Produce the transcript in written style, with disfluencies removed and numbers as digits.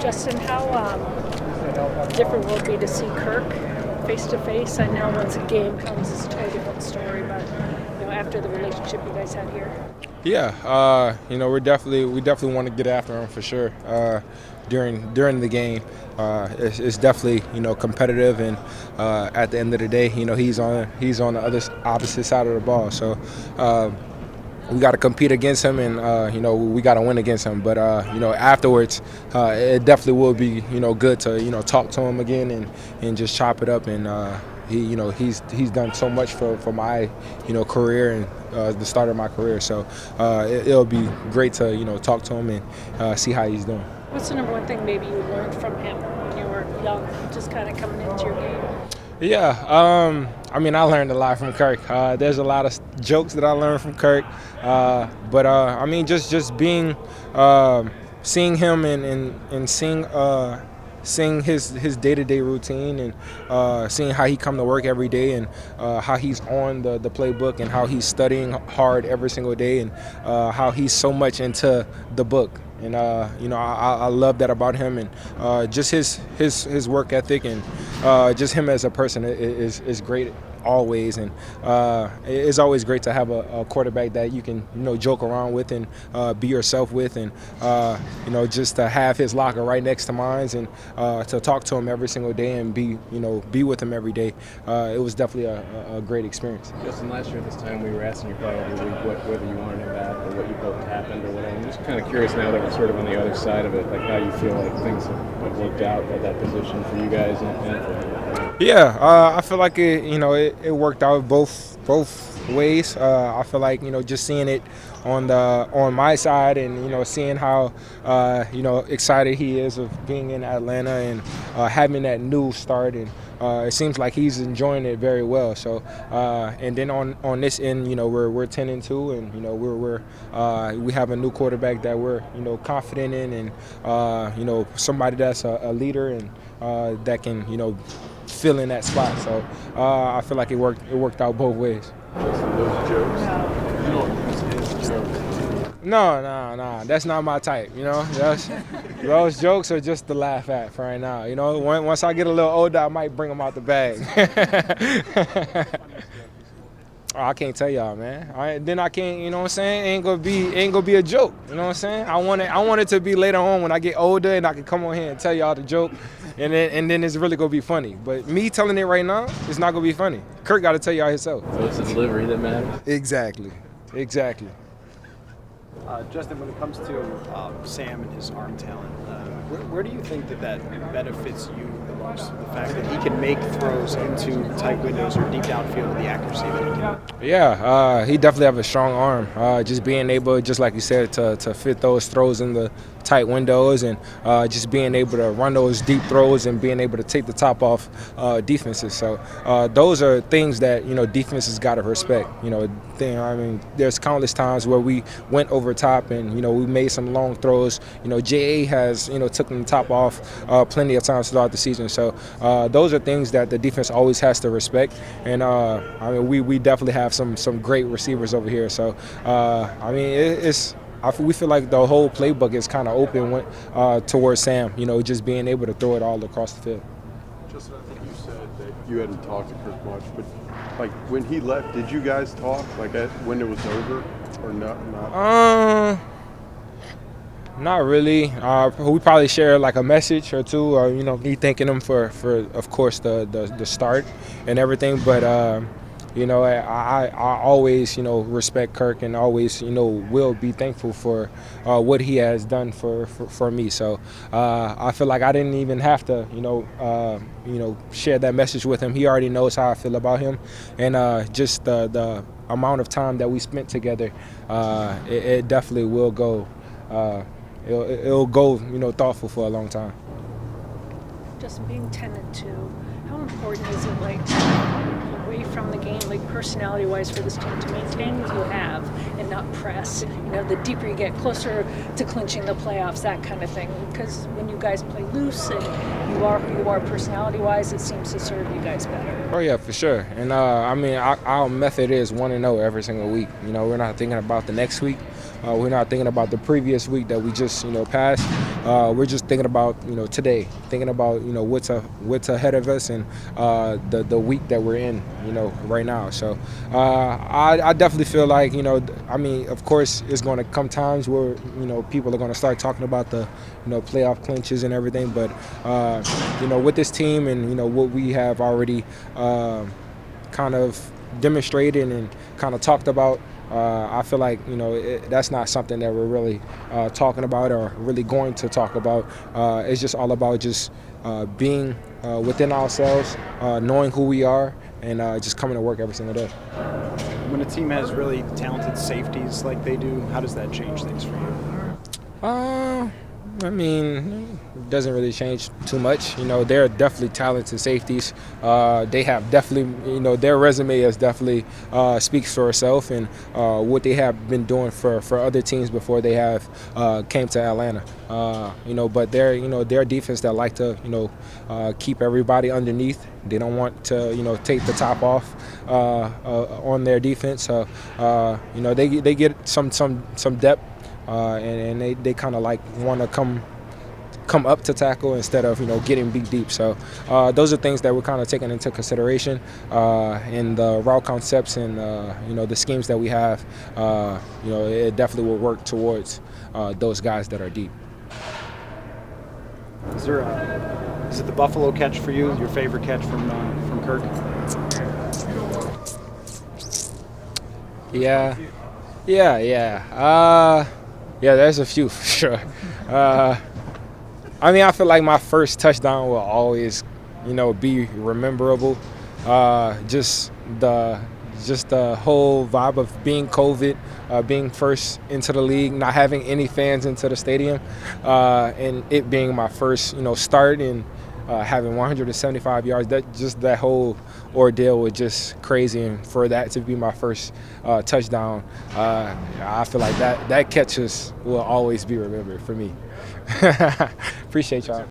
Justin, how different will it be to see Kirk face-to-face? I know once a game comes, it's a totally different story, but after the relationship you guys had here. Yeah, we definitely want to get after him for sure. During the game, it's definitely competitive, and at the end of the day, he's on the opposite side of the ball. So we got to compete against him, and we got to win against him. But afterwards, it definitely will be good to talk to him again and just chop it up. And he's done so much for my career and the start of my career. So it'll be great to talk to him and see how he's doing. What's the number one thing maybe you learned from him when you were young, just kind of coming into your game? Yeah, I learned a lot from Kirk. There's a lot of jokes that I learned from Kirk, but just being, seeing him and seeing his day-to-day routine, and seeing how he come to work every day, and how he's on the playbook, and how he's studying hard every single day, and how he's so much into the book. And I love that about him, and just his work ethic, and just him as a person is great always. And it's always great to have a quarterback that you can joke around with and be yourself with, and just to have his locker right next to mine, and to talk to him every single day and be with him every day. It was definitely a great experience. Justin, last year at this time we were asking you probably every week whether you wanted him back or what you hoped happened or whatever. I'm just kind of curious now that we're sort of on the other side of it, like how you feel like things have worked out at that position for you guys and for him. Yeah, I feel like it worked out both ways. I feel like just seeing it on my side, and seeing how excited he is of being in Atlanta, and having that new start, and it seems like he's enjoying it very well. So and then on this end, we're 10-2, and we have a new quarterback that we're confident in, and somebody that's a leader, and that can fill in that spot. So I feel like it worked out both ways. Those jokes, you don't use his jokes. No, that's not my type. Those jokes are just to laugh at for right now. Once I get a little older, I might bring them out the bag. I can't tell y'all, man. I can't, ain't gonna be a joke. I want it to be later on when I get older, and I can come on here and tell y'all the joke, and then it's really gonna be funny. But me telling it right now, it's not gonna be funny. Kirk got to tell y'all himself. So it's the delivery that matters. Exactly. Justin, when it comes to Sam and his arm talent, where do you think that benefits you the most? The fact that he can make throws into tight windows or deep downfield with the accuracy that he can? Yeah, he definitely have a strong arm. Just being able, just like you said, to fit those throws in the tight windows, and just being able to run those deep throws, and being able to take the top off defenses. So those are things that defenses got to respect. There's countless times where we went over top, and we made some long throws. JA has took the top off plenty of times throughout the season. So those are things that the defense always has to respect. And we definitely have some great receivers over here. So we feel like the whole playbook is kind of open towards Sam. Just being able to throw it all across the field. Justin, I think you said that you hadn't talked to Kirk much, but like when he left, did you guys talk when it was over, or not? Not really. We probably share like a message or two, or me thanking him for of course the start and everything. But I always respect Kirk, and always will be thankful for what he has done for me. So I feel like I didn't even have to share that message with him. He already knows how I feel about him, and just the amount of time that we spent together, it definitely will go. It'll go, thoughtful for a long time. Just being 10-2, how important is it, away from the game, personality-wise, for this team to maintain what you have and not press? The deeper you get, closer to clinching the playoffs, that kind of thing. Because when you guys play loose and you are personality-wise, it seems to serve you guys better. Oh yeah, for sure. And our method is 1-0 every single week. We're not thinking about the next week. We're not thinking about the previous week that we just passed. we're just thinking about today, thinking about what's ahead of us and the week that we're in right now. So I definitely feel like of course it's going to come times where people are going to start talking about the playoff clinches and everything, but with this team and what we have already kind of demonstrated and kind of talked about, I feel like that's not something that we're really talking about or really going to talk about. It's just all about just being within ourselves, knowing who we are, and just coming to work every single day. When a team has really talented safeties like they do, how does that change things for you? I mean, it doesn't really change too much. They're definitely talented safeties. They have definitely, their resume is definitely speaks for itself, and what they have been doing for other teams before they have came to Atlanta. But they're a defense that like to, keep everybody underneath. They don't want to, take the top off on their defense. So, they get some depth. And they kind of like want to come up to tackle instead of getting beat deep. So those are things that we're kind of taking into consideration in the route concepts and the schemes that we have. It definitely will work towards those guys that are deep. Is it the Buffalo catch for you? Your favorite catch from Kirk? Yeah. Yeah, there's a few for sure. I feel like my first touchdown will always, be rememberable. Just the whole vibe of being COVID, being first into the league, not having any fans into the stadium, and it being my first, start and having 175 yards. That whole ordeal was just crazy, and for that to be my first touchdown, I feel like that catches will always be remembered for me. Appreciate y'all.